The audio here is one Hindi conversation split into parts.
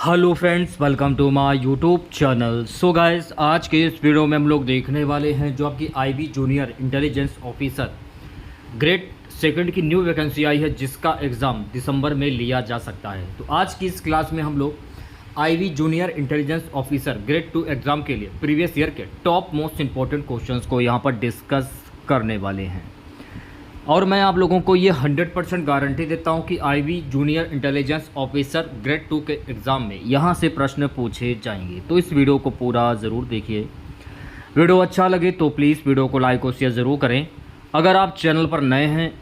Hello friends, welcome to my YouTube channel. So guys, आज के इस वीडियो में हम लोग देखने वाले हैं जो आपकी IB junior intelligence officer grade second की न्यू वैकेंसी आई है, जिसका एग्ज़ाम दिसंबर में लिया जा सकता है। तो आज की इस क्लास में हम लोग IB junior intelligence officer grade 2 exam के लिए प्रीवियस ईयर के टॉप मोस्ट इंपॉर्टेंट क्वेश्चंस को यहाँ पर डिस्कस करने वाले हैं। और मैं आप लोगों को ये 100% गारंटी देता हूँ कि IB junior intelligence officer grade 2 के एग्ज़ाम में यहाँ से प्रश्न पूछे जाएंगे। तो इस वीडियो को पूरा ज़रूर देखिए। वीडियो अच्छा लगे तो प्लीज़ वीडियो को लाइक और शेयर ज़रूर करें। अगर आप चैनल पर नए हैं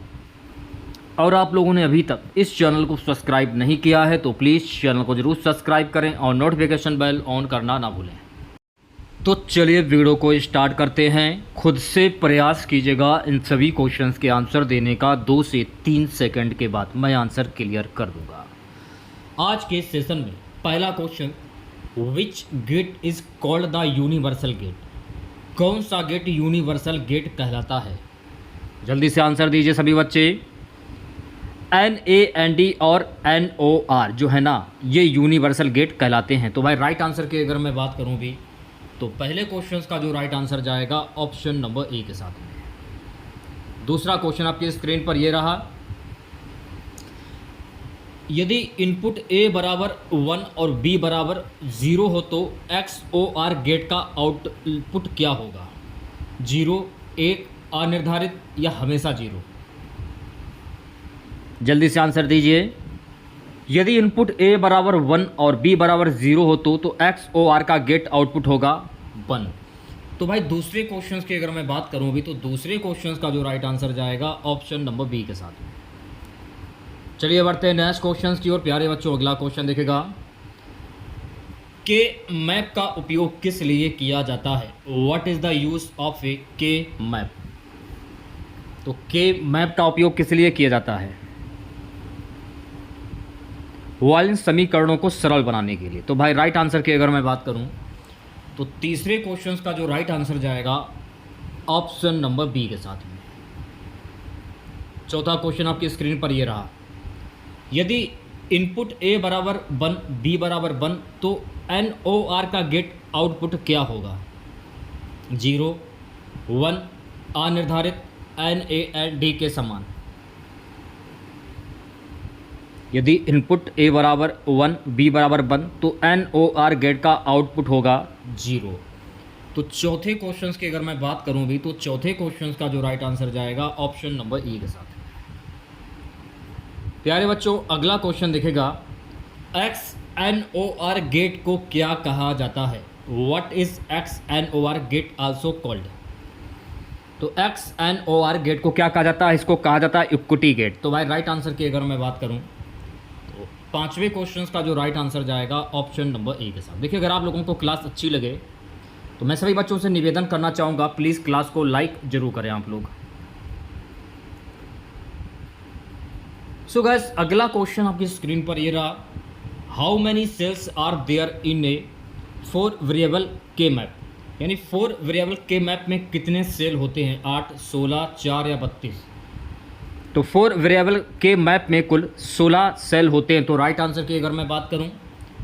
और आप लोगों ने अभी तक इस चैनल को सब्सक्राइब नहीं किया है तो प्लीज़ चैनल को ज़रूर सब्सक्राइब करें और नोटिफिकेशन बेल ऑन करना ना भूलें। तो चलिए वीडियो को स्टार्ट करते हैं। खुद से प्रयास कीजिएगा इन सभी क्वेश्चंस के आंसर देने का। 2 से 3 सेकंड के बाद मैं आंसर क्लियर कर दूंगा। आज के सेशन में पहला question, which gate is called the universal gate? कौन सा गेट यूनिवर्सल गेट कहलाता है? जल्दी से आंसर दीजिए सभी बच्चे। NAND और NOR जो है ना, ये यूनिवर्सल गेट कहलाते हैं। तो भाई राइट आंसर की अगर मैं बात करूँ भी तो पहले क्वेश्चंस का जो राइट आंसर जाएगा ऑप्शन नंबर ए के साथ में। दूसरा क्वेश्चन आपकी स्क्रीन पर ये रहा, यदि इनपुट ए बराबर 1 और बी बराबर 0 हो तो XOR गेट का आउटपुट क्या होगा? 0, 1, अनिर्धारित या हमेशा 0? जल्दी से आंसर दीजिए। यदि इनपुट ए बराबर 1 और बी बराबर 0 हो तो XOR का गेट आउटपुट होगा 1। तो भाई दूसरे क्वेश्चंस की अगर मैं बात करूं भी तो दूसरे क्वेश्चंस का जो राइट आंसर जाएगा ऑप्शन नंबर बी के साथ में। चलिए बढ़ते हैं नेक्स्ट क्वेश्चंस की ओर। प्यारे बच्चों, अगला क्वेश्चन देखेगा, के मैप का उपयोग किस लिए किया जाता है? What is the use of a K map? तो के मैप का उपयोग किस लिए किया जाता है? वॉल्यूम समीकरणों को सरल बनाने के लिए। तो भाई राइट आंसर की अगर मैं बात करूं तो तीसरे क्वेश्चंस का जो राइट आंसर जाएगा ऑप्शन नंबर बी के साथ में। चौथा क्वेश्चन आपकी स्क्रीन पर ये रहा, यदि इनपुट ए बराबर 1 बी बराबर 1 तो NOR का गेट आउटपुट क्या होगा? 0, 1, अनिर्धारित, NAND के समान। यदि इनपुट ए बराबर 1 बी बराबर 1 तो NOR गेट का आउटपुट होगा 0। तो चौथे क्वेश्चंस की अगर मैं बात करूं भी तो चौथे क्वेश्चंस का जो राइट आंसर जाएगा ऑप्शन नंबर ई के साथ। प्यारे बच्चों, अगला क्वेश्चन दिखेगा, XNOR गेट को क्या कहा जाता है? What is XNOR gate also called? तो XNOR गेट को क्या कहा जाता है? इसको कहा जाता है इक्विटी गेट। तो भाई राइट आंसर की अगर मैं बात करूं तो पांचवें क्वेश्चंस का जो राइट आंसर जाएगा ऑप्शन नंबर ए के साथ। देखिए, अगर आप लोगों को क्लास अच्छी लगे तो मैं सभी बच्चों से निवेदन करना चाहूँगा, प्लीज़ क्लास को लाइक जरूर करें आप लोग। सो गाइस, अगला क्वेश्चन आपकी स्क्रीन पर ये रहा, how many cells are there in a 4 variable K map? यानी 4 वेरिएबल के मैप में कितने सेल होते हैं? 8, 16, 4 या 32? तो 4 वेरिएबल के मैप में कुल 16 सेल होते हैं। तो राइट आंसर की अगर मैं बात करूं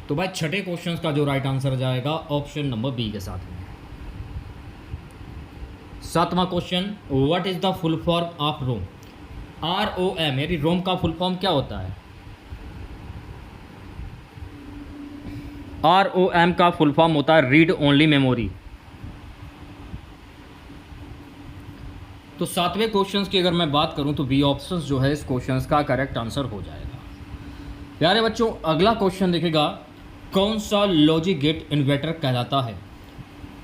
तो भाई छठे क्वेश्चन का जो राइट आंसर जाएगा ऑप्शन नंबर बी के साथ में। सातवां question, what is the full form of ROM? ROM यानी रोम का फुल फॉर्म क्या होता है? ROM का फुल फॉर्म होता है रीड ओनली मेमोरी। तो सातवें क्वेश्चंस की अगर मैं बात करूं तो बी ऑप्शंस जो है इस क्वेश्चंस का करेक्ट आंसर हो जाएगा। प्यारे बच्चों, अगला क्वेश्चन देखेगा, कौन सा लॉजिक गेट इन्वर्टर कहलाता है?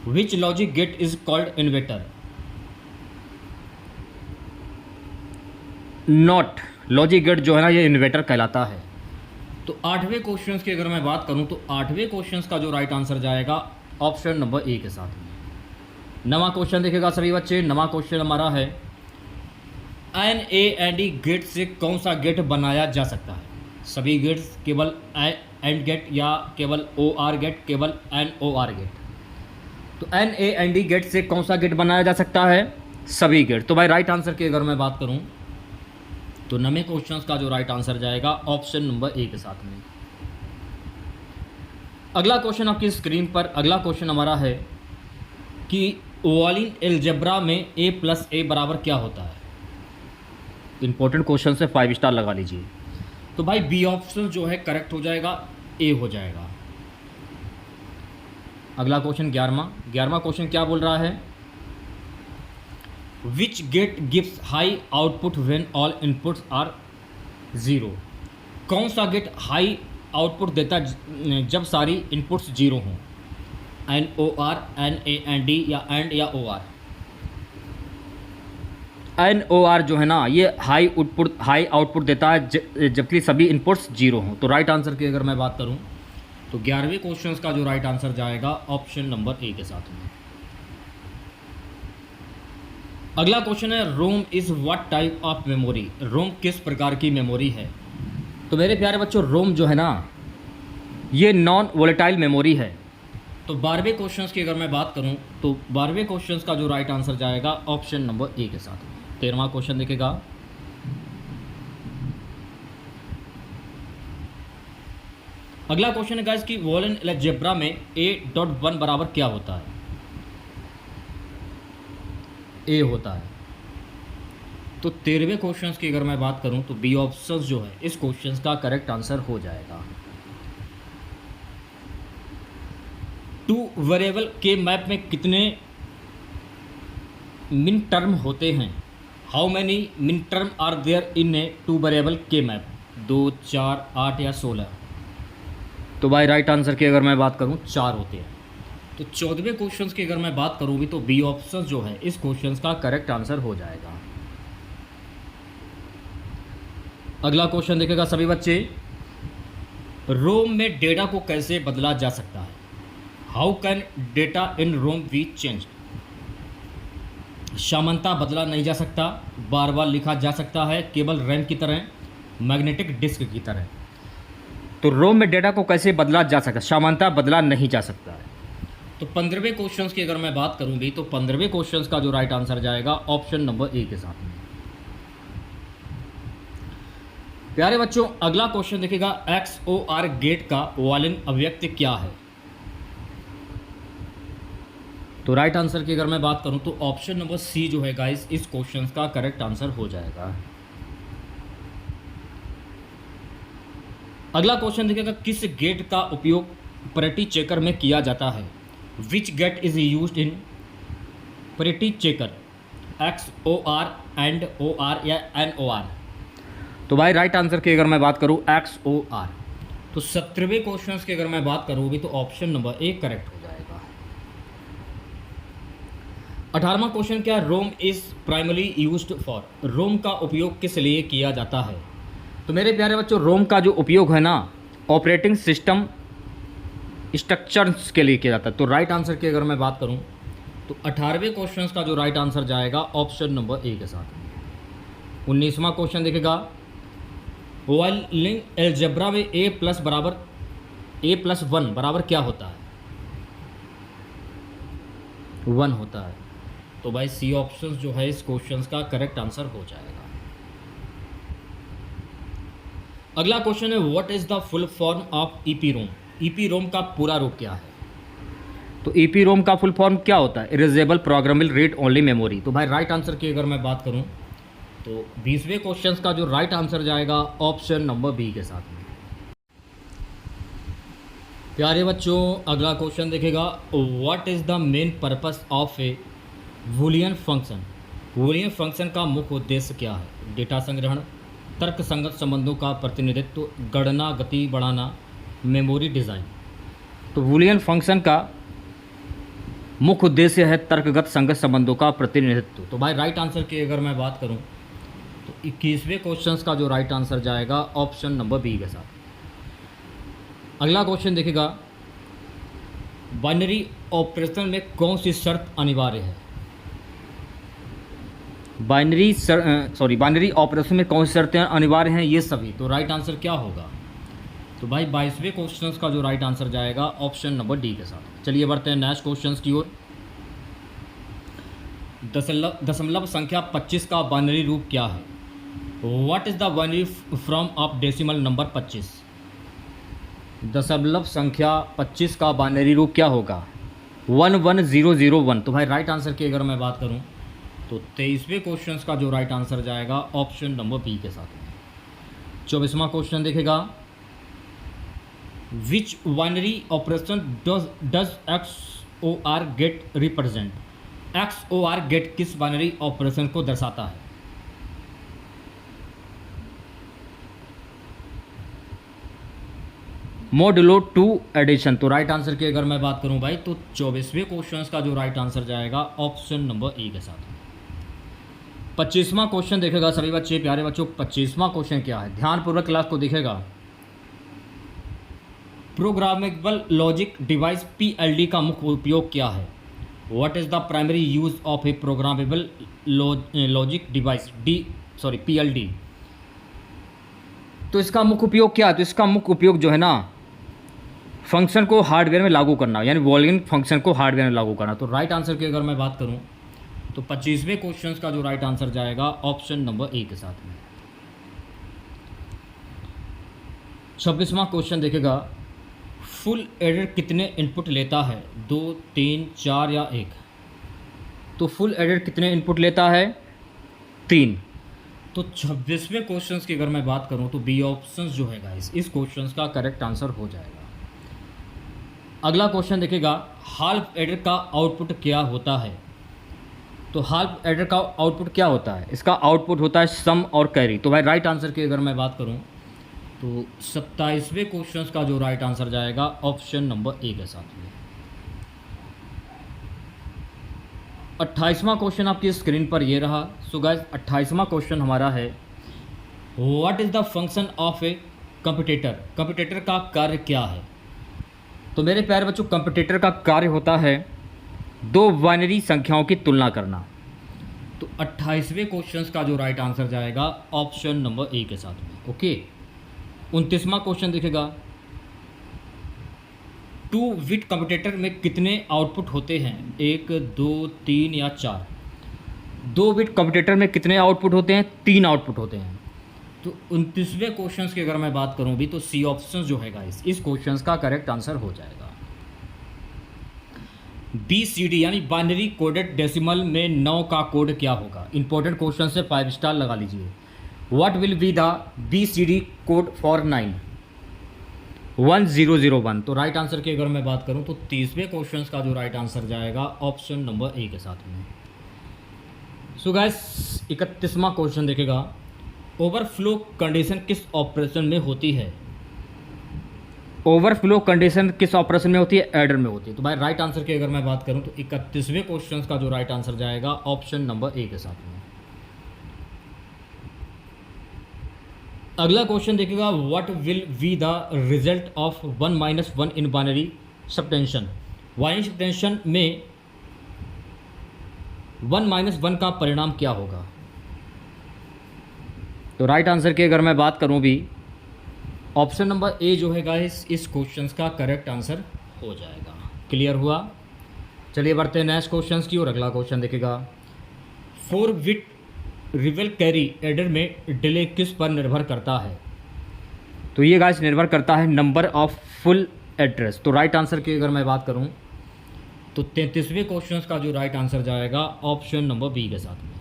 Which logic gate is called inverter? Not logic gate जो है ना, ये इन्वर्टर कहलाता है। तो आठवें क्वेश्चंस की अगर मैं बात करूं तो आठवें क्वेश्चंस का जो राइट आंसर जाएगा ऑप्शन नंबर ए के साथ में। नवा क्वेश्चन देखेगा सभी बच्चे। नवा क्वेश्चन हमारा है, NAND गेट से कौन सा गेट बनाया जा सकता है? सभी गेट्स, केवल AND गेट या केवल OR गेट, केवल NOR गेट? तो NAND गेट से कौन सा गेट बनाया जा सकता है? सभी गेट। तो भाई राइट आंसर की अगर मैं बात करूं तो नवे क्वेश्चन का जो राइट आंसर जाएगा ऑप्शन नंबर ए के साथ में। अगला क्वेश्चन आपकी स्क्रीन पर, अगला क्वेश्चन हमारा है कि वॉलिन एलजेब्रा में a प्लस ए बराबर क्या होता है। इंपॉर्टेंट क्वेश्चन से 5 स्टार लगा लीजिए। तो भाई बी ऑप्शन जो है करेक्ट हो जाएगा, ए हो जाएगा। अगला क्वेश्चन 11वां क्वेश्चन क्या बोल रहा है, which gate gives high output when all inputs are 0। कौन सा गेट हाई आउटपुट देता जब सारी इनपुट्स 0 हों। N O R, N A N D या एंड या O R. N O R जो है ना ये हाई आउटपुट देता है जबकि सभी इनपुट्स 0 हों। तो राइट आंसर की अगर मैं बात करूं तो 11वें क्वेश्चन का जो राइट आंसर जाएगा ऑप्शन नंबर ए के साथ में। अगला क्वेश्चन है ROM is what type of memory. ROM किस प्रकार की मेमोरी है। तो मेरे प्यारे बच्चों रोम जो है ना ये नॉन वोलेटाइल मेमोरी है। तो 12वें क्वेश्चन की अगर मैं बात करूं तो 12वें क्वेश्चन का जो राइट आंसर जाएगा ऑप्शन नंबर ए के साथ। 13वां क्वेश्चन देखेगा, अगला क्वेश्चन है गाइस कि वॉलिन एलजेब्रा में a.1 बराबर क्या होता है। ए होता है। तो 13वें क्वेश्चन की अगर मैं बात करूं तो बी ऑप्शन जो है इस क्वेश्चन का करेक्ट आंसर हो जाएगा। 2 वेरिएबल के मैप में कितने मिन टर्म होते हैं। How many min term are there in a 2 variable K map. 2, 4, 8 या 16। तो भाई राइट आंसर की अगर मैं बात करूं 4 होते हैं। तो 14वें क्वेश्चन की अगर मैं बात करूं भी तो बी ऑप्शन जो है इस क्वेश्चन का करेक्ट आंसर हो जाएगा। अगला क्वेश्चन देखेगा सभी बच्चे, रोम में डेटा को कैसे बदला जा सकता है। How can data in ROM be change. सामान्यतः बदला नहीं जा सकता, बार बार लिखा जा सकता है, केवल रैम की तरह, मैग्नेटिक डिस्क की तरह। तो रोम में डेटा को कैसे बदला जा सकता है, सामान्यतः बदला नहीं जा सकता है। तो 15वें क्वेश्चन की अगर मैं बात करूं भी तो 15वें क्वेश्चन का जो राइट आंसर जाएगा ऑप्शन नंबर ए के साथ में। प्यारे बच्चों अगला क्वेश्चन देखिएगा, XOR गेट का वॉलिन अव्यक्त क्या है। तो राइट आंसर की अगर मैं बात करूं तो ऑप्शन नंबर सी जो है गाइस इस क्वेश्चन का करेक्ट आंसर हो जाएगा। अगला क्वेश्चन देखिएगा, किस गेट का उपयोग पैरिटी चेकर में किया जाता है। Which gate is used in parity checker. XOR, and OR या NOR। तो भाई राइट आंसर की अगर मैं बात करूं XOR। तो 17वें क्वेश्चन की अगर मैं बात करूं भी तो ऑप्शन नंबर ए करेक्ट हो जाएगा। 18वां क्वेश्चन क्या, रोम इज प्राइमरी यूज्ड फॉर। रोम का उपयोग किस लिए किया जाता है। तो मेरे प्यारे बच्चों रोम का जो उपयोग है ना ऑपरेटिंग सिस्टम स्ट्रक्चर्स के लिए किया जाता है। तो राइट आंसर की अगर मैं बात करूं तो 18वें क्वेश्चन का जो राइट आंसर जाएगा ऑप्शन नंबर ए के साथ। 19वां क्वेश्चन देखेगा, वॉलिन एलजेब्रा में a प्लस 1 बराबर क्या होता है। 1 होता है। तो भाई सी ऑप्शन जो है इस क्वेश्चन का करेक्ट आंसर हो जाएगा। अगला क्वेश्चन है, what is the full form of EPROM। EPROM का पूरा रूप क्या है। तो EPROM का फुल फॉर्म क्या होता है, erasable programmable read only memory. तो भाई राइट आंसर की अगर मैं बात करूं तो 20वें क्वेश्चन का जो राइट आंसर जाएगा ऑप्शन नंबर बी के साथ में। प्यारे बच्चों अगला क्वेश्चन देखेगा, what is the main purpose of A Boolean function. Boolean function का मुख्य उद्देश्य क्या है। डेटा संग्रहण, तर्क संगत संबंधों का प्रतिनिधित्व, गणना गति बढ़ाना, मेमोरी डिज़ाइन। तो बूलियन फंक्शन का मुख्य उद्देश्य है तर्कगत संगत संबंधों का प्रतिनिधित्व। तो भाई राइट आंसर की अगर मैं बात करूं तो 21वें क्वेश्चन का जो राइट आंसर जाएगा ऑप्शन नंबर बी के साथ। अगला क्वेश्चन देखेगा, बाइनरी ऑपरेशन में कौन सी शर्त अनिवार्य है। बाइनरी ऑपरेशन में कौन सी शर्तें अनिवार्य हैं, ये सभी। तो राइट आंसर क्या होगा। तो भाई 22वें क्वेश्चन का जो राइट आंसर जाएगा ऑप्शन नंबर डी के साथ। चलिए बढ़ते हैं नेक्स्ट क्वेश्चन की ओर। दशमलव संख्या 25 का बाइनरी रूप क्या है। What is the binary form of decimal number 25। दशमलव संख्या 25 का बाइनरी रूप क्या होगा? 11001। तो भाई राइट आंसर की अगर मैं बात करूं तो 23वें क्वेश्चन का जो राइट आंसर जाएगा ऑप्शन नंबर बी के साथ में। 24वां क्वेश्चन देखेगा, which binary operation does XOR gate represent? XOR gate किस बाइनरी ऑपरेशन को दर्शाता है? Modulo 2 addition. तो राइट आंसर की अगर मैं बात करूं भाई तो 24वें क्वेश्चन का जो राइट आंसर जाएगा ऑप्शन नंबर ए के साथ। 25वां क्वेश्चन देखेगा सभी बच्चे, प्यारे बच्चों। 25वां क्वेश्चन क्या है, ध्यानपूर्वक क्लास को देखेगा। प्रोग्रामेबल लॉजिक डिवाइस PLD का मुख्य उपयोग क्या है? What is the primary use of A programmable logic device PLD? तो इसका मुख्य उपयोग क्या है? तो इसका मुख्य उपयोग जो है ना, फंक्शन को हार्डवेयर में लागू करना, यानी बूलियन फंक्शन को हार्डवेयर में लागू करना। तो राइट आंसर की अगर मैं बात करूं तो 25वें क्वेश्चन का जो राइट आंसर जाएगा ऑप्शन नंबर ए के साथ में। 26वां क्वेश्चन देखेगा, फुल एडर कितने इनपुट लेता है? 2, 3, 4 या 1? तो फुल एडर कितने इनपुट लेता है? 3। तो 26वें क्वेश्चन की अगर मैं बात करूं तो बी ऑप्शन जो है गाइस इस क्वेश्चन का करेक्ट आंसर हो जाएगा। अगला क्वेश्चन देखेगा, हाल्फ एडर का आउटपुट क्या होता है? तो हाल्फ एडर का आउटपुट क्या होता है? इसका आउटपुट होता है सम और कैरी। तो भाई राइट आंसर की अगर मैं बात करूं तो 27वें क्वेश्चन का जो राइट आंसर जाएगा ऑप्शन नंबर ए के साथ में। 28वां क्वेश्चन आपकी स्क्रीन पर ये रहा। सो गाइस 28वां क्वेश्चन हमारा है, what is the function of a commutator? Commutator का कार्य क्या है? तो मेरे प्यारे बच्चों, कंप्यूटेटर का कार्य होता है 2 बाइनरी संख्याओं की तुलना करना। तो 28वें क्वेश्चन का जो राइट आंसर जाएगा ऑप्शन नंबर ए के साथ में। ओके। 29वां क्वेश्चन देखेगा, 2 बिट कंप्यूटेटर में कितने आउटपुट होते हैं? 1, 2, 3 या 4? 2 बिट कंप्यूटेटर में कितने आउटपुट होते हैं? 3 आउटपुट होते हैं। तो 29वें क्वेश्चन की अगर मैं बात करूं भी तो सी ऑप्शन जो है गाइस इस क्वेश्चन का करेक्ट आंसर हो जाएगा। BCD यानी बाइनरी कोडेड डेसिमल में 9 का कोड क्या होगा? इंपॉर्टेंट क्वेश्चन से 5 स्टार लगा लीजिए। What will be the BCD code for 9? 1001। तो राइट आंसर की अगर मैं बात करूं तो 30वें क्वेश्चन का जो राइट आंसर जाएगा ऑप्शन नंबर ए के साथ में। सो गाइस 31वां क्वेश्चन देखेगा, ओवरफ्लो कंडीशन किस ऑपरेशन में होती है? ओवरफ्लो कंडीशन किस ऑपरेशन में होती है? एडर में होती है। तो भाई राइट आंसर की अगर मैं बात करूं तो 31वें क्वेश्चन का जो राइट आंसर जाएगा ऑप्शन नंबर ए के साथ में। अगला क्वेश्चन देखिएगा, what will be the result of 1 - 1 in binary subtraction? Binary subtraction में 1 - 1 का परिणाम क्या होगा? तो राइट आंसर की अगर मैं बात करूं भी ऑप्शन नंबर ए जो है गाइस इस क्वेश्चन का करेक्ट आंसर हो जाएगा। क्लियर हुआ? चलिए बढ़ते हैं नेक्स्ट क्वेश्चन की और अगला क्वेश्चन देखेगा, 4 बिट रियल कैरी एडर में डिले किस पर निर्भर करता है? तो ये गाइस निर्भर करता है नंबर ऑफ फुल एड्रेस। तो राइट आंसर की अगर मैं बात करूं तो 33वें क्वेश्चन का जो राइट आंसर जाएगा ऑप्शन नंबर बी के साथ में।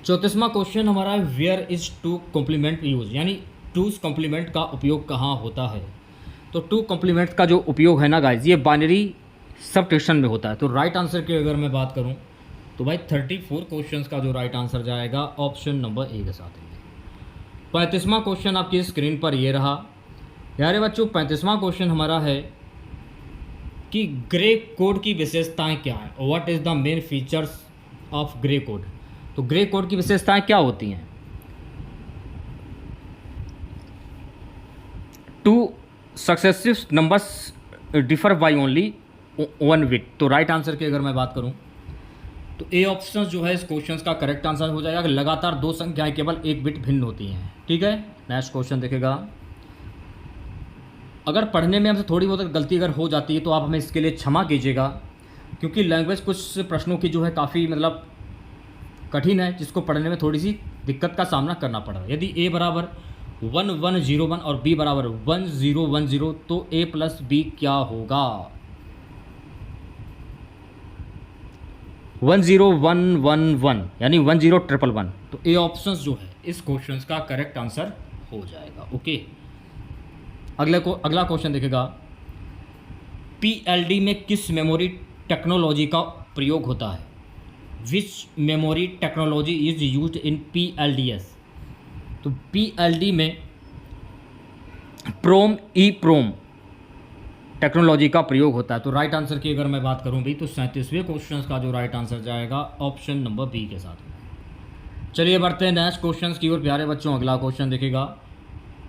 34वां क्वेश्चन हमारा है, where is two complement use, यानी टूज कॉम्प्लीमेंट का उपयोग कहाँ होता है? तो टू कॉम्प्लीमेंट का जो उपयोग है ना गाइज ये बाइनरी सबट्रैक्शन में होता है। तो राइट आंसर की अगर मैं बात करूं तो भाई 34 क्वेश्चन का जो राइट आंसर जाएगा ऑप्शन नंबर ए के साथ में। 35वां क्वेश्चन आपकी स्क्रीन पर ये रहा। यारे बच्चों 35वां क्वेश्चन हमारा है कि ग्रे कोड की विशेषताएं क्या हैं? What is the main features of grey code? तो ग्रे कोड की विशेषताएं क्या होती हैं? 2 successive numbers differ by only 1 bit. तो राइट आंसर की अगर मैं बात करूं तो ए ऑप्शन जो है इस क्वेश्चन का करेक्ट आंसर हो जाएगा। लगातार 2 संख्याएं केवल 1 बिट भिन्न होती हैं। ठीक है, नेक्स्ट क्वेश्चन देखेगा। अगर पढ़ने में हमसे थोड़ी बहुत गलती अगर हो जाती है तो आप हमें इसके लिए क्षमा कीजिएगा, क्योंकि लैंग्वेज कुछ प्रश्नों की जो है काफ़ी कठिन है, जिसको पढ़ने में थोड़ी सी दिक्कत का सामना करना पड़ रहा है। यदि ए बराबर 1101 और b बराबर 1010, तो a प्लस बी क्या होगा? 10111 यानी 10111, तो ए ऑप्शन जो है इस क्वेश्चन का करेक्ट आंसर हो जाएगा। ओके, अगला क्वेश्चन देखेगा, पीएलडी में किस मेमोरी टेक्नोलॉजी का प्रयोग होता है? Which memory technology is used in PLDs? तो पीएलडी में प्रोम टेक्नोलॉजी का प्रयोग होता है। तो राइट आंसर की अगर मैं बात करूं भाई, तो 37वें क्वेश्चन का जो राइट आंसर जाएगा ऑप्शन नंबर बी के साथ में। चलिए बढ़ते हैं नेक्स्ट क्वेश्चन की ओर प्यारे बच्चों। अगला क्वेश्चन देखिएगा,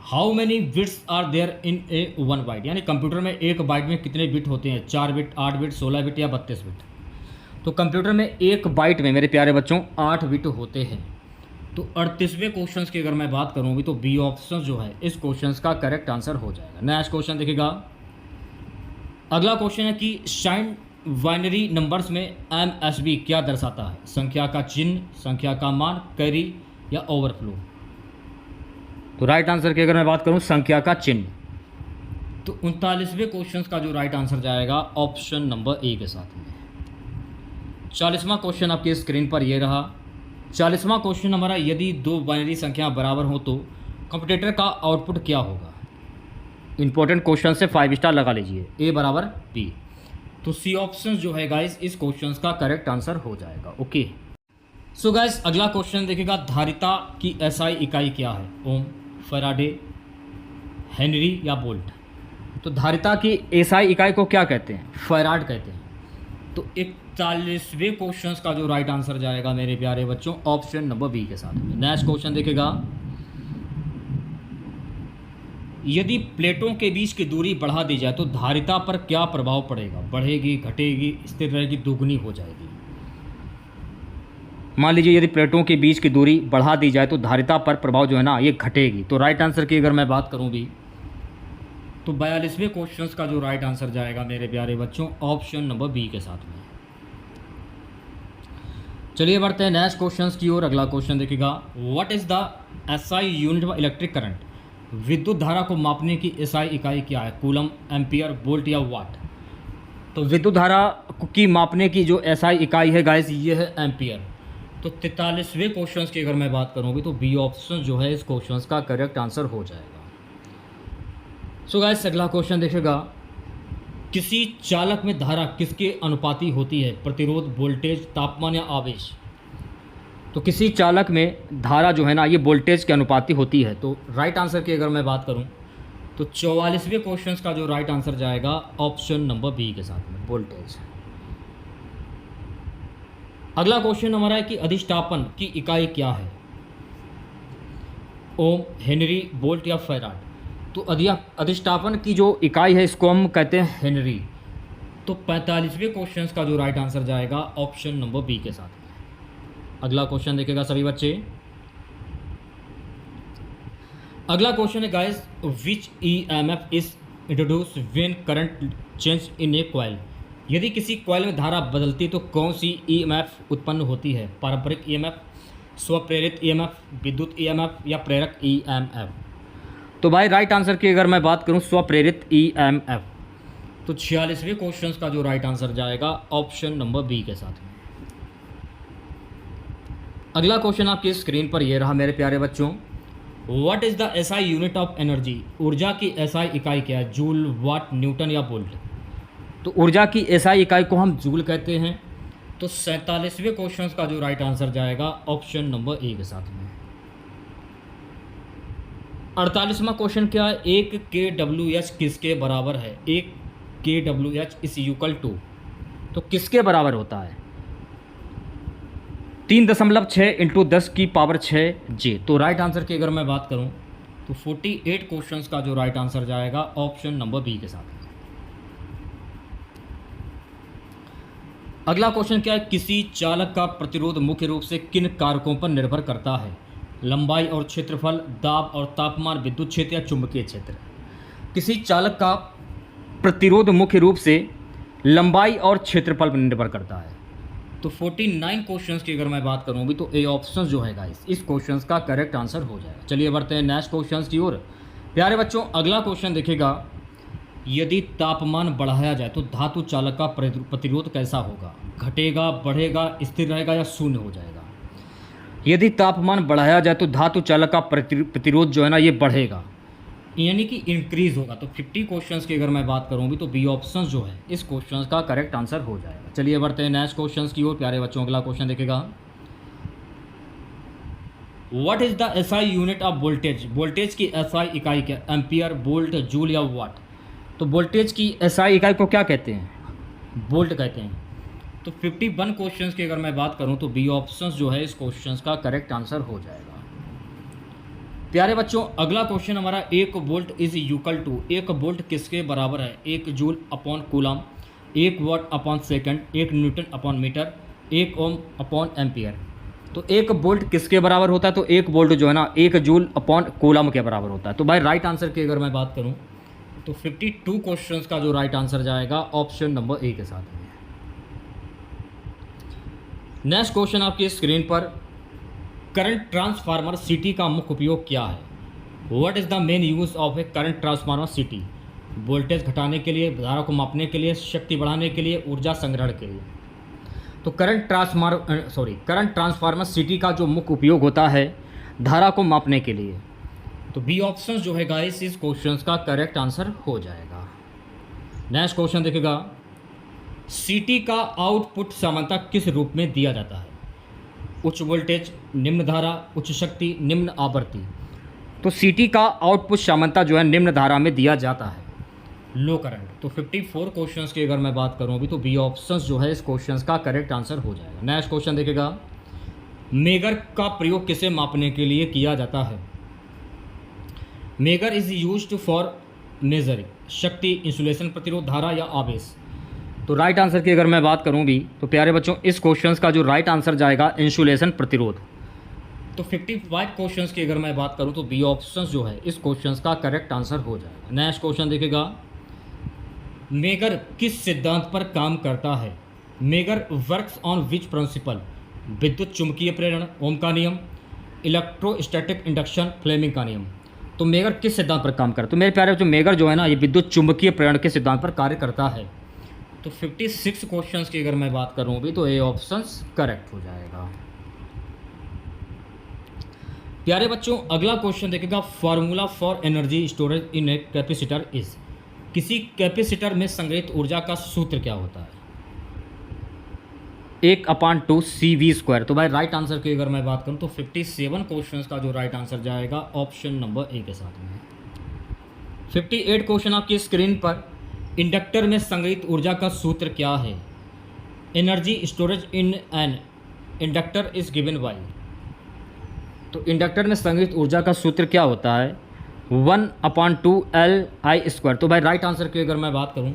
how many bits are there in a 1 byte? यानी कंप्यूटर में एक बाइट में कितने बिट होते हैं? 4 बिट, 8 बिट, 16 बिट या 32 बिट? तो कंप्यूटर में एक बाइट में मेरे प्यारे बच्चों 8 बिट होते हैं। तो 38वें क्वेश्चन की अगर मैं बात करूँ भी, तो बी ऑप्शन जो है इस क्वेश्चन का करेक्ट आंसर हो जाएगा। नेक्स्ट क्वेश्चन देखिएगा, अगला क्वेश्चन है कि साइन बाइनरी नंबर्स में एमएसबी क्या दर्शाता है? संख्या का चिन्ह, संख्या का मान, कैरी या ओवरफ्लो? तो राइट आंसर की अगर मैं बात करूं, संख्या का चिन्ह। तो 39वें क्वेश्चन का जो राइट आंसर जाएगा ऑप्शन नंबर ए के साथ में। 40वां क्वेश्चन आपके स्क्रीन पर ये रहा। 40वां क्वेश्चन हमारा, यदि दो बाइनरी संख्या बराबर हो तो कंप्यूटर का आउटपुट क्या होगा? इंपॉर्टेंट क्वेश्चन से 5 स्टार लगा लीजिए, ए बराबर बी। तो सी ऑप्शन जो है गाइस इस क्वेश्चन का करेक्ट आंसर हो जाएगा। ओके, सो गाइस अगला क्वेश्चन देखिएगा, धारिता की एसआई इकाई क्या है? ओम, फैराडे, हेनरी या वोल्ट? तो धारिता की एसआई इकाई को क्या कहते हैं? फैराड कहते हैं। तो 41वें क्वेश्चन का जो राइट आंसर जाएगा मेरे प्यारे बच्चों ऑप्शन नंबर बी के साथ में। नेक्स्ट क्वेश्चन देखेगा, यदि प्लेटों के बीच की दूरी बढ़ा दी जाए तो धारिता पर क्या प्रभाव पड़ेगा? बढ़ेगी, घटेगी, स्थिर रहेगी, दोगुनी हो जाएगी? मान लीजिए यदि प्लेटों के बीच की दूरी बढ़ा दी जाए तो धारिता पर प्रभाव जो है ना ये घटेगी। तो राइट आंसर की अगर मैं बात करूं भी, तो 42वें क्वेश्चन का जो राइट आंसर जाएगा मेरे प्यारे बच्चों ऑप्शन नंबर बी के साथ में। चलिए बढ़ते हैं नेक्स्ट क्वेश्चन की ओर। अगला क्वेश्चन देखिएगा, what is the SI unit of electric current? विद्युत धारा को मापने की एसआई इकाई क्या है? कूलम, एम्पियर, वोल्ट या वाट? तो विद्युत धारा की मापने की जो एसआई इकाई है गाइस ये है एम्पियर। तो 43वें क्वेश्चन की अगर मैं बात करूँगी तो बी ऑप्शन जो है इस क्वेश्चन का करेक्ट आंसर हो जाएगा। सो गाइस अगला क्वेश्चन देखिएगा, किसी चालक में धारा किसके अनुपाती होती है? प्रतिरोध, वोल्टेज, तापमान या आवेश? तो किसी चालक में धारा जो है ना ये वोल्टेज के अनुपाती होती है। तो राइट आंसर की अगर मैं बात करूं तो 44वें क्वेश्चन का जो राइट आंसर जाएगा ऑप्शन नंबर बी के साथ में, वोल्टेज। अगला क्वेश्चन हमारा है कि अधिष्ठापन की इकाई क्या है? ओम, हेनरी, वोल्ट या फैराड? तो अधिष्ठापन की जो इकाई है इसको हम कहते हैं हेनरी। तो 45वें क्वेश्चन का जो राइट आंसर जाएगा ऑप्शन नंबर बी के साथ में। अगला क्वेश्चन देखेगा सभी बच्चे। अगला क्वेश्चन है guys, which EMF is introduce when current change in A coil? यदि किसी कॉइल में धारा बदलती तो कौन सी ईएमएफ उत्पन्न होती है? पारंपरिक ईएमएफ, स्वप्रेरित ईएमएफ, विद्युत ईएमएफ या प्रेरक ईएमएफ? तो भाई राइट आंसर की अगर मैं बात करूं स्वप्रेरित ईएमएफ। तो 46वें क्वेश्चन का जो राइट आंसर जाएगा ऑप्शन नंबर बी के साथ में। अगला क्वेश्चन आपकी स्क्रीन पर ये रहा मेरे प्यारे बच्चों, what is the SI unit of energy? ऊर्जा की एसआई इकाई क्या है? जूल, वाट, न्यूटन या वोल्ट? तो ऊर्जा की एसआई इकाई को हम जूल कहते हैं। तो 47वें क्वेश्चन का जो राइट आंसर जाएगा ऑप्शन नंबर ए के साथ में। 48वां क्वेश्चन क्या है? 1 kWh किसके बराबर है? 1 kWh इज इक्वल टू, तो किसके बराबर होता है? 3.6 इंटू 10 की पावर 6 जे। तो राइट आंसर की अगर मैं बात करूं तो 48 क्वेश्चन का जो राइट आंसर जाएगा ऑप्शन नंबर बी के साथ। अगला क्वेश्चन क्या है? किसी चालक का प्रतिरोध मुख्य रूप से किन कारकों पर निर्भर करता है? लंबाई और क्षेत्रफल, दाब और तापमान, विद्युत क्षेत्र या चुंबकीय क्षेत्र? किसी चालक का प्रतिरोध मुख्य रूप से लंबाई और क्षेत्रफल पर निर्भर करता है। तो 49 क्वेश्चंस की अगर मैं बात करूँ अभी तो ए ऑप्शन जो है गाइस इस क्वेश्चंस का करेक्ट आंसर हो जाएगा। चलिए बढ़ते हैं नेक्स्ट क्वेश्चंस की ओर। प्यारे बच्चों अगला क्वेश्चन देखिएगा, यदि तापमान बढ़ाया जाए तो धातु चालक का प्रतिरोध कैसा होगा? घटेगा, बढ़ेगा, स्थिर रहेगा या शून्य हो जाएगा? यदि तापमान बढ़ाया जाए तो धातु चालक का प्रतिरोध जो है ना ये बढ़ेगा, यानी कि इंक्रीज होगा। तो 50 क्वेश्चंस की अगर मैं बात करूँ भी तो बी ऑप्शन जो है इस क्वेश्चन का करेक्ट आंसर हो जाएगा। चलिए बढ़ते हैं नेक्स्ट क्वेश्चंस की ओर। प्यारे बच्चों अगला क्वेश्चन देखेगा, what is the SI unit of voltage? Voltage की एसआई इकाई क्या? एम्पियर, वोल्ट, जूल या वाट? तो वोल्टेज की एसआई इकाई को क्या कहते हैं? वोल्ट कहते हैं। तो 51 क्वेश्चंस की अगर मैं बात करूं तो बी ऑप्शन जो है इस क्वेश्चंस का करेक्ट आंसर हो जाएगा। प्यारे बच्चों अगला क्वेश्चन हमारा, 1 volt is equal to, 1 volt किसके बराबर है? 1 joule upon coulomb, 1 watt upon second, 1 newton upon metre, 1 ohm upon ampere. तो 1 वोल्ट किसके बराबर होता है? तो 1 वोल्ट जो है ना 1 जूल अपॉन कूलम के बराबर होता है। तो भाई राइट आंसर की अगर मैं बात करूं तो 52 क्वेश्चंस का जो राइट आंसर जाएगा ऑप्शन नंबर ए के साथ में। नेक्स्ट क्वेश्चन आपकी स्क्रीन पर, करंट ट्रांसफार्मर सीटी का मुख्य उपयोग क्या है? What is the main use of A current transformer सीटी? वोल्टेज घटाने के लिए, धारा को मापने के लिए, शक्ति बढ़ाने के लिए, ऊर्जा संग्रहण के लिए। तो करंट ट्रांसफार्मर सीटी का जो मुख्य उपयोग होता है धारा को मापने के लिए। तो बी ऑप्शन जो है गाइस इस क्वेश्चन का करेक्ट आंसर हो जाएगा। नेक्स्ट क्वेश्चन देखेगा, सीटी का आउटपुट सामान्यतः किस रूप में दिया जाता है? उच्च वोल्टेज, निम्न धारा, उच्च शक्ति, निम्न आवृत्ति। तो सीटी का आउटपुट सामान्यतः जो है निम्न धारा में दिया जाता है, लो करंट। तो 54 क्वेश्चंस की अगर मैं बात करूं अभी तो बी ऑप्शन जो है इस क्वेश्चंस का करेक्ट आंसर हो जाएगा। नेक्स्ट क्वेश्चन देखेगा, मेगर का प्रयोग किसे मापने के लिए किया जाता है? Megger is used for measuring शक्ति, इंसुलेशन, प्रतिरोध, धारा या आवेश। तो राइट आंसर की अगर मैं बात करूं भी तो प्यारे बच्चों इस क्वेश्चंस का जो राइट आंसर जाएगा इंसुलेशन, प्रतिरोध। तो 55 क्वेश्चंस की अगर मैं बात करूं तो बी ऑप्शन जो है इस क्वेश्चंस का करेक्ट आंसर हो जाएगा। नेक्स्ट क्वेश्चन देखेगा, मेगर किस सिद्धांत पर काम करता है? Megger works on which principle? विद्युत चुंबकीय प्रेरण, ओम का नियम, इलेक्ट्रोस्टैटिक इंडक्शन, फ्लेमिंग का नियम। तो मेगर किस सिद्धांत पर काम करता है? तो मेरे प्यारे बच्चों मेगर जो है ना ये विद्युत चुंबकीय प्रेरण के सिद्धांत पर कार्य करता है। तो 56 क्वेश्चंस की अगर मैं बात करूं भी तो ए ऑप्शन करेक्ट हो जाएगा। प्यारे बच्चों अगला क्वेश्चन देखेगा, formula for energy storage in a capacitor is. किसी कैपेसिटर में संग्रहित ऊर्जा का सूत्र क्या होता है? 1/2 CV²। तो भाई राइट आंसर की अगर मैं बात करूं तो 57 क्वेश्चंस का जो राइट आंसर जाएगा ऑप्शन नंबर ए के साथ में। 58 क्वेश्चन आपकी स्क्रीन पर, इंडक्टर में संग्रहित ऊर्जा का सूत्र क्या है? Energy storage in an inductor is given by. तो इंडक्टर में संग्रहित ऊर्जा का सूत्र क्या होता है? 1/2 LI²। तो भाई राइट आंसर की अगर मैं बात करूं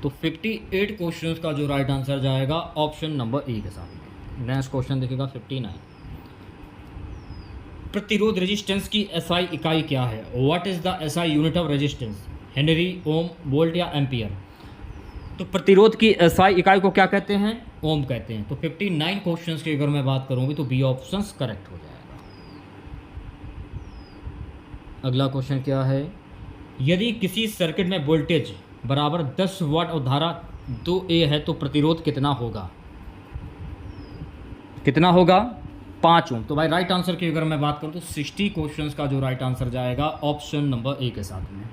तो 58 क्वेश्चंस का जो राइट आंसर जाएगा ऑप्शन नंबर ए के साथ में। नेक्स्ट क्वेश्चन देखिएगा 59, प्रतिरोध रेजिस्टेंस की एसआई इकाई क्या है? What is the SI unit of resistance? Henry, ohm, volt या एम्पियर? तो प्रतिरोध की एसआई इकाई को क्या कहते हैं? ओम कहते हैं। तो 59 क्वेश्चंस की अगर मैं बात करूँगी तो बी ऑप्शन करेक्ट हो जाएगा। अगला क्वेश्चन क्या है, यदि किसी सर्किट में वोल्टेज बराबर 10 वाट और धारा 2A है तो प्रतिरोध कितना होगा? कितना होगा? 5 ओम। तो भाई राइट आंसर की अगर मैं बात करूँ तो 60 क्वेश्चंस का जो राइट आंसर जाएगा ऑप्शन नंबर ए के साथ में।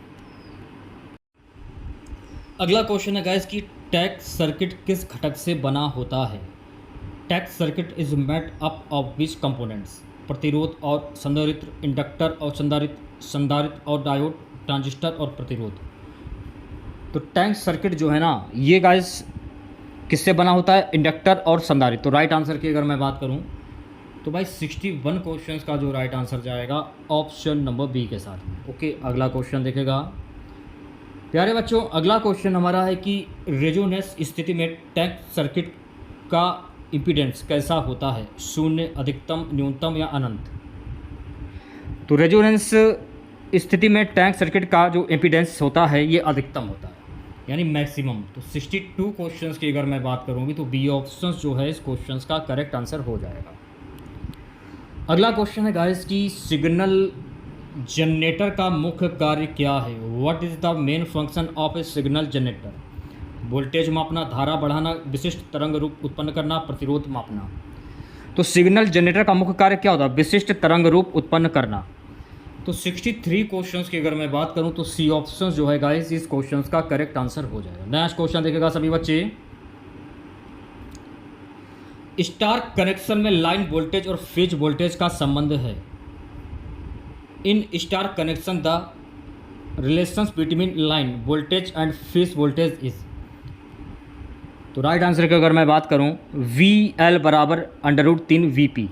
अगला क्वेश्चन है गाइस कि टैग सर्किट किस घटक से बना होता है? Tag circuit is made up of which components? प्रतिरोध और संधारित्र, इंडक्टर और संधारित्र और डायोड, ट्रांजिस्टर और प्रतिरोध। तो टैंक सर्किट जो है ना ये गाइस किससे बना होता है? इंडक्टर और संधारित्र। तो राइट आंसर की अगर मैं बात करूं तो भाई 61 क्वेश्चंस का जो राइट आंसर जाएगा ऑप्शन नंबर बी के साथ में। ओके अगला क्वेश्चन देखेगा प्यारे बच्चों, अगला क्वेश्चन हमारा है कि रेजोनेंस स्थिति में टैंक सर्किट का इम्पीडेंस कैसा होता है? शून्य, अधिकतम, न्यूनतम या अनंत? तो रेजोनेंस स्थिति में टैंक सर्किट का जो इम्पीडेंस होता है ये अधिकतम होता है। यानी मैक्सिमम। तो 62 क्वेश्चंस की अगर मैं बात करूँगी तो बी ऑप्शन जो है इस क्वेश्चंस का करेक्ट आंसर हो जाएगा। अगला क्वेश्चन है गाइस कि सिग्नल जनरेटर का मुख्य कार्य क्या है। What is the main function of A signal generator. Voltage मापना, धारा बढ़ाना, विशिष्ट तरंग रूप उत्पन्न करना, प्रतिरोध मापना। तो सिग्नल जनरेटर का मुख्य कार्य क्या होता है? विशिष्ट तरंग रूप उत्पन्न करना। तो 63 क्वेश्चंस की अगर मैं बात करूं तो सी ऑप्शन जो है गाइस इस क्वेश्चंस का करेक्ट आंसर हो जाएगा। नेक्स्ट क्वेश्चन देखेगा सभी बच्चे। स्टार कनेक्शन में लाइन वोल्टेज और फेज वोल्टेज का संबंध है। In star connection the relations between line voltage and phase voltage is. तो राइट आंसर की अगर मैं बात करूं VL बराबर √3 VP।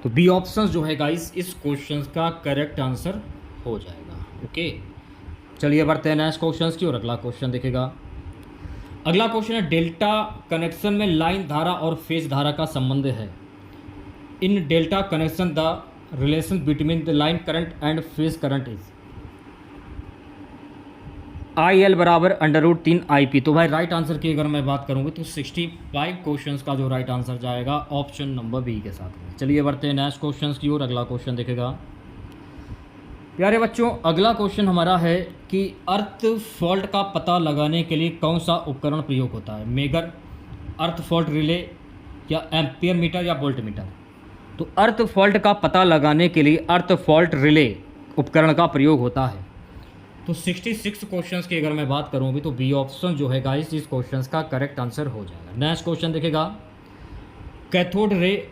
तो बी ऑप्शन जो है गाइस इस क्वेश्चन का करेक्ट आंसर हो जाएगा। ओके, चलिए बढ़ते हैं नेक्स्ट क्वेश्चन की और अगला क्वेश्चन देखेगा। अगला क्वेश्चन है डेल्टा कनेक्शन में लाइन धारा और फेज धारा का संबंध है। In delta connection the relation between the line current and phase current is. IL बराबर √3 IP। तो भाई राइट आंसर की अगर मैं बात करूँगी तो 65 क्वेश्चंस का जो राइट आंसर जाएगा ऑप्शन नंबर बी के साथ में। चलिए बढ़ते हैं नेक्स्ट क्वेश्चंस की और अगला क्वेश्चन देखेगा। प्यारे बच्चों, अगला क्वेश्चन हमारा है कि अर्थ फॉल्ट का पता लगाने के लिए कौन सा उपकरण प्रयोग होता है। मेगर, अर्थ फॉल्ट रिले, या एम्पियर मीटर, या वोल्ट मीटर। तो अर्थ फॉल्ट का पता लगाने के लिए अर्थ फॉल्ट रिले उपकरण का प्रयोग होता है। तो 66 क्वेश्चंस की अगर मैं बात करूँ भी तो बी ऑप्शन जो है गाइस इस क्वेश्चंस का करेक्ट आंसर हो जाएगा। नेक्स्ट क्वेश्चन देखेगा। कैथोड रे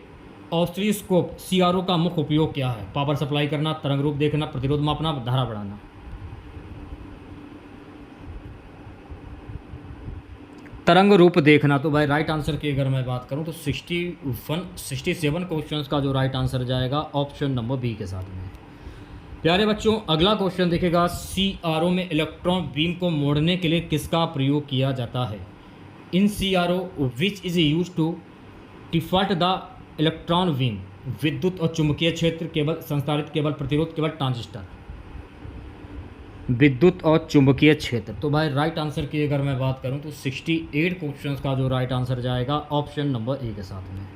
ऑसिलोस्कोप CRO का मुख्य उपयोग क्या है। पावर सप्लाई करना, तरंग रूप देखना, प्रतिरोध मापना, धारा बढ़ाना। तरंग रूप देखना। तो भाई राइट आंसर की अगर मैं बात करूं तो 67 क्वेश्चंस का जो राइट आंसर जाएगा ऑप्शन नंबर बी के साथ में। प्यारे बच्चों, अगला क्वेश्चन देखेगा। CRO में इलेक्ट्रॉन बीम को मोड़ने के लिए किसका प्रयोग किया जाता है। In CRO which is use to deflect the electron beam. विद्युत और चुंबकीय क्षेत्र, केबल, संधारित्र केबल, प्रतिरोध केबल, ट्रांजिस्टर। विद्युत और चुंबकीय क्षेत्र। तो भाई राइट आंसर की अगर मैं बात करूं तो 68 क्वेश्चंस का जो राइट आंसर जाएगा ऑप्शन नंबर ए के साथ में।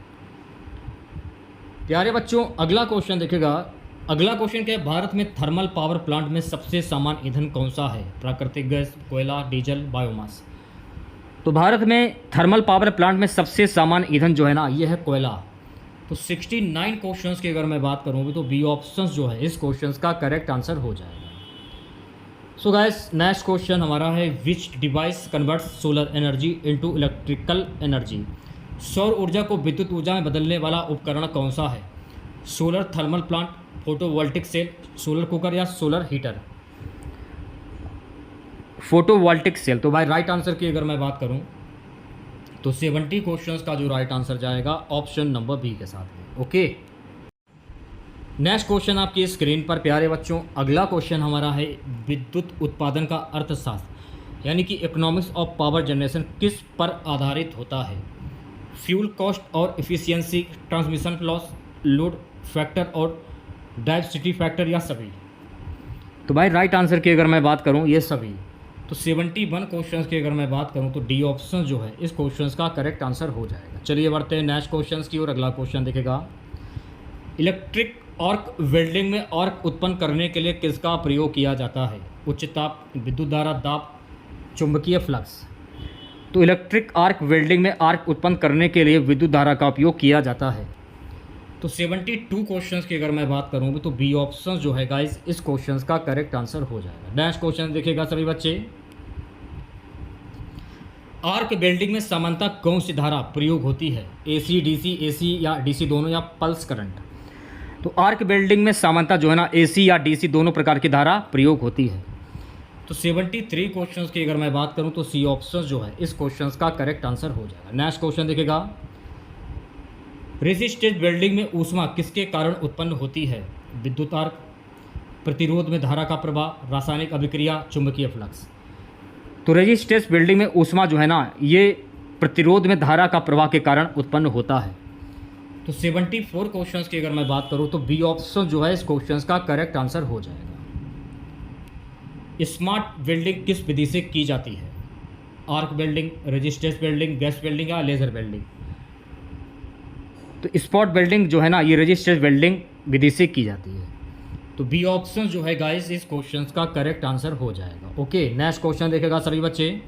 प्यारे बच्चों, अगला क्वेश्चन देखेगा। अगला क्वेश्चन क्या है। भारत में थर्मल पावर प्लांट में सबसे सामान्य ईंधन कौन सा है। प्राकृतिक गैस, कोयला, डीजल, बायोमास। तो भारत में थर्मल पावर प्लांट में सबसे सामान्य ईंधन जो है ना ये है कोयला। तो 69 क्वेश्चंस की अगर मैं बात करूँ तो बी ऑप्शन जो है इस क्वेश्चन का करेक्ट आंसर हो जाएगा। सो गाइस, नेक्स्ट क्वेश्चन हमारा है विच device converts solar energy into electrical energy. सौर ऊर्जा को विद्युत ऊर्जा में बदलने वाला उपकरण कौन सा है। Solar thermal plant, photovoltaic cell, solar cooker, या सोलर हीटर। Photovoltaic cell. तो भाई राइट आंसर की अगर मैं बात करूं तो 70 क्वेश्चंस का जो राइट आंसर जाएगा ऑप्शन नंबर बी के साथ में। ओके, नेक्स्ट क्वेश्चन आपकी स्क्रीन पर। प्यारे बच्चों, अगला क्वेश्चन हमारा है विद्युत उत्पादन का अर्थशास्त्र यानी कि इकोनॉमिक्स ऑफ पावर जनरेशन किस पर आधारित होता है। फ्यूल कॉस्ट और efficiency, transmission loss, load factor और डाइवर्सिटी फैक्टर, या सभी। तो भाई राइट आंसर की अगर मैं बात करूं ये सभी। तो 71 क्वेश्चंस की अगर मैं बात करूं तो डी ऑप्शन जो है इस क्वेश्चंस का करेक्ट आंसर हो जाएगा। चलिए बढ़ते हैं नेक्स्ट क्वेश्चंस की और अगला क्वेश्चन देखेगा। इलेक्ट्रिक आर्क वेल्डिंग में आर्क उत्पन्न करने के लिए किसका प्रयोग किया जाता है। उच्च ताप, विद्युत धारा, दाब, चुंबकीय फ्लक्स। तो इलेक्ट्रिक आर्क वेल्डिंग में आर्क उत्पन्न करने के लिए विद्युत धारा का उपयोग किया जाता है। तो 72 क्वेश्चंस की अगर मैं बात करूँ तो बी ऑप्शन जो है गाइस इस क्वेश्चंस का करेक्ट आंसर हो जाएगा। नेक्स्ट क्वेश्चन देखिएगा सभी बच्चे। आर्क वेल्डिंग में सामान्यतः कौन सी धारा प्रयोग होती है। AC, DC, AC या DC दोनों, या पल्स करंट। तो आर्क वेल्डिंग में सामान्यतः जो है ना AC या DC दोनों प्रकार की धारा प्रयोग होती है। तो 73 क्वेश्चंस की अगर मैं बात करूं तो सी ऑप्शन जो है इस क्वेश्चंस का करेक्ट आंसर हो जाएगा। नेक्स्ट क्वेश्चन देखिएगा। रेजिस्टेंस वेल्डिंग में ऊष्मा किसके कारण उत्पन्न होती है। विद्युत आर्क, प्रतिरोध में धारा का प्रवाह, रासायनिक अभिक्रिया, चुंबकीय फ्लक्स। तो रेजिस्टेंस वेल्डिंग में ऊष्मा जो है ना ये प्रतिरोध में धारा का प्रवाह के कारण उत्पन्न होता है। तो 74 क्वेश्चंस की अगर मैं बात करूं तो बी ऑप्शन जो है इस क्वेश्चंस का करेक्ट आंसर हो जाएगा। स्मार्ट वेल्डिंग किस विधि से की जाती है। Arc welding, resistance welding, gas welding या लेज़र वेल्डिंग। तो स्पॉट वेल्डिंग जो है ना, ये रेजिस्टेंस वेल्डिंग विधि से की जाती है। तो बी ऑप्शन जो है गाइस इस क्वेश्चन का करेक्ट आंसर हो जाएगा। ओके, नेक्स्ट क्वेश्चन देखेगा सभी बच्चे।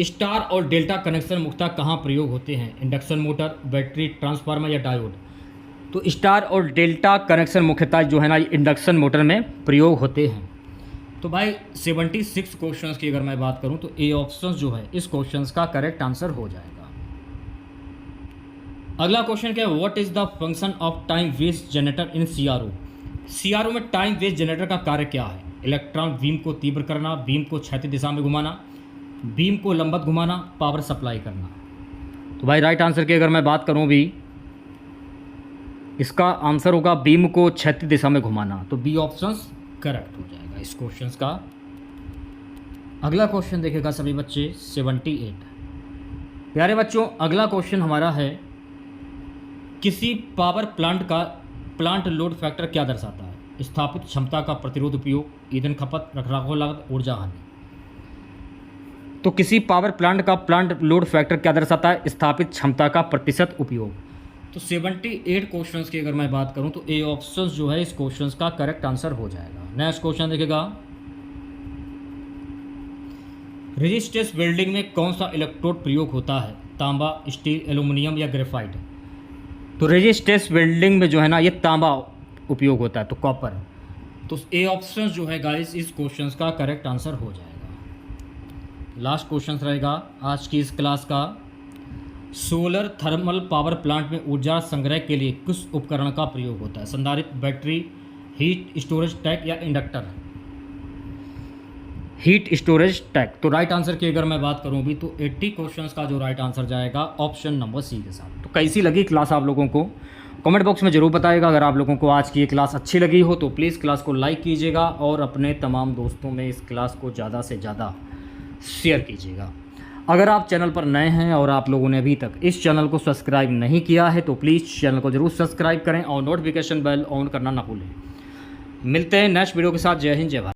स्टार और डेल्टा कनेक्शन मुख्यतः कहाँ प्रयोग होते हैं? इंडक्शन मोटर, बैटरी, ट्रांसफार्मर या डायोड। तो स्टार और डेल्टा कनेक्शन मुख्यतः जो है ना इंडक्शन मोटर में प्रयोग होते हैं। तो भाई 76 क्वेश्चंस की अगर मैं बात करूं तो ए ऑप्शन जो है इस क्वेश्चंस का करेक्ट आंसर हो जाएगा। अगला क्वेश्चन क्या है? What is the function of time वेस्ट जनरेटर इन सीआरओ? सीआरओ में टाइम वेस्ट जनरेटर का कार्य क्या है? इलेक्ट्रॉन बीम को तीव्र करना, बीम को क्षैतिज दिशा में घुमाना, बीम को लंबवत घुमाना, पावर सप्लाई करना। तो भाई राइट आंसर की अगर मैं बात करूं भी, इसका आंसर होगा बीम को क्षैतिज दिशा में घुमाना। तो बी ऑप्शन करेक्ट हो जाएगा इस क्वेश्चन का। अगला क्वेश्चन देखेगा सभी बच्चे 78। प्यारे बच्चों, अगला क्वेश्चन हमारा है किसी पावर प्लांट का प्लांट लोड फैक्टर क्या दर्शाता है? स्थापित क्षमता का प्रतिरोध उपयोग, ईंधन खपत, रखरखाव लागत, ऊर्जा हानि। तो किसी पावर प्लांट का प्लांट लोड फैक्टर क्या दर्शाता है? स्थापित क्षमता का प्रतिशत उपयोग। तो 78 क्वेश्चंस की अगर मैं बात करूं तो ए ऑप्शन जो है इस क्वेश्चंस का करेक्ट आंसर हो जाएगा। नेक्स्ट क्वेश्चन देखेगा, रेजिस्टेंस वेल्डिंग में कौन सा इलेक्ट्रोड प्रयोग होता है? तांबा, स्टील, एल्यूमिनियम या ग्रेफाइट। तो रेजिस्टेंस वेल्डिंग में जो है ना ये तांबा उपयोग होता है, तो कॉपर। तो ए ऑप्शन जो है गाइस इस क्वेश्चंस का करेक्ट आंसर हो जाएगा। लास्ट क्वेश्चन रहेगा आज की इस क्लास का, सोलर थर्मल पावर प्लांट में ऊर्जा संग्रह के लिए किस उपकरण का प्रयोग होता है? संधारित्र, बैटरी, हीट स्टोरेज टैंक या इंडक्टर। Heat storage tank. तो राइट आंसर की अगर मैं बात करूं भी तो 80 क्वेश्चंस का जो राइट आंसर जाएगा ऑप्शन नंबर सी के साथ। तो कैसी लगी क्लास आप लोगों को कमेंट बॉक्स में ज़रूर बताइएगा। अगर आप लोगों को आज की ये क्लास अच्छी लगी हो तो प्लीज़ क्लास को लाइक कीजिएगा और अपने तमाम दोस्तों में इस क्लास को ज़्यादा से ज़्यादा शेयर कीजिएगा। अगर आप चैनल पर नए हैं और आप लोगों ने अभी तक इस चैनल को सब्सक्राइब नहीं किया है तो प्लीज़ चैनल को ज़रूर सब्सक्राइब करें और नोटिफिकेशन बेल ऑन करना ना भूलें। मिलते हैं नेक्स्ट वीडियो के साथ। जय हिंद, जय भारत।